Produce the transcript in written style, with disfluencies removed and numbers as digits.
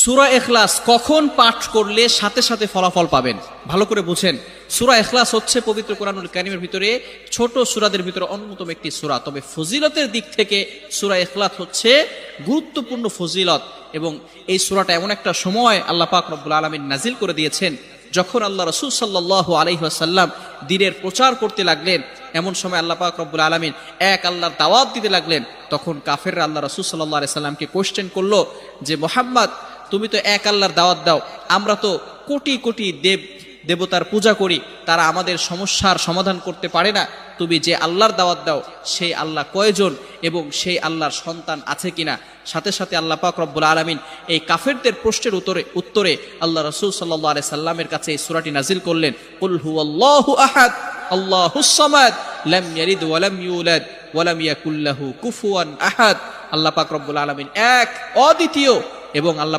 সূরা ইখলাস কখন পাঠ করলে সাথে সাথে ফলাফল পাবেন? ভালো করে বুঝেন। সূরা ইখলাস হচ্ছে পবিত্র কোরআনুল কারীমের ভিতরে ছোট সূরাদের ভিতরে অন্যতম একটি সূরা। তবে ফজিলতের দিক থেকে সূরা ইখলাস হচ্ছে গুরুত্বপূর্ণ ফজিলত, এবং এই সূরাটা এমন একটা সময় আল্লাহ পাক রব্বুল আলামিন নাজিল করে দিয়েছেন যখন আল্লাহ রাসূল সাল্লাল্লাহু আলাইহি ওয়াসাল্লাম দ্বীনের প্রচার করতে লাগলেন। এমন সময় আল্লাহ পাক রব্বুল আলামিন এক আল্লাহর দাওয়াত দিতে লাগলেন। তখন কাফেররা আল্লাহ রাসূল সাল্লাল্লাহু আলাইহি সাল্লামকে কোশ্চেন করলো যে, মুহাম্মদ, তুমি তো এক আল্লাহর দাওয়াত দাও, আমরা তো কোটি কোটি দেবতার পূজা করি, তারা আমাদের সমস্যার সমাধান করতে পারে না। তুমি যে আল্লাহর দাওয়াত দাও সেই আল্লাহ কয়জন এবং সেই আল্লাহর সন্তান আছে কিনা? সাথে সাথে আল্লাহ পাক রব্বুল আলামিন এই কাফেরদের প্রশ্নের উত্তরে আল্লাহ রাসূল সাল্লাল্লাহু আলাইহি সাল্লামের কাছে এই সূরাটি নাজিল করলেন, কুল হুয়াল্লাহু আহাদ আল্লাহুস সামাদ লাম ইয়ালিদ ওয়া লাম ইউলাদ ওয়া লাম ইয়াকুল লাহু কুফুয়ান আহাদ। আল্লাহ পাক রব্বুল আলামিন এক, অদ্বিতীয়, এবং আল্লাহ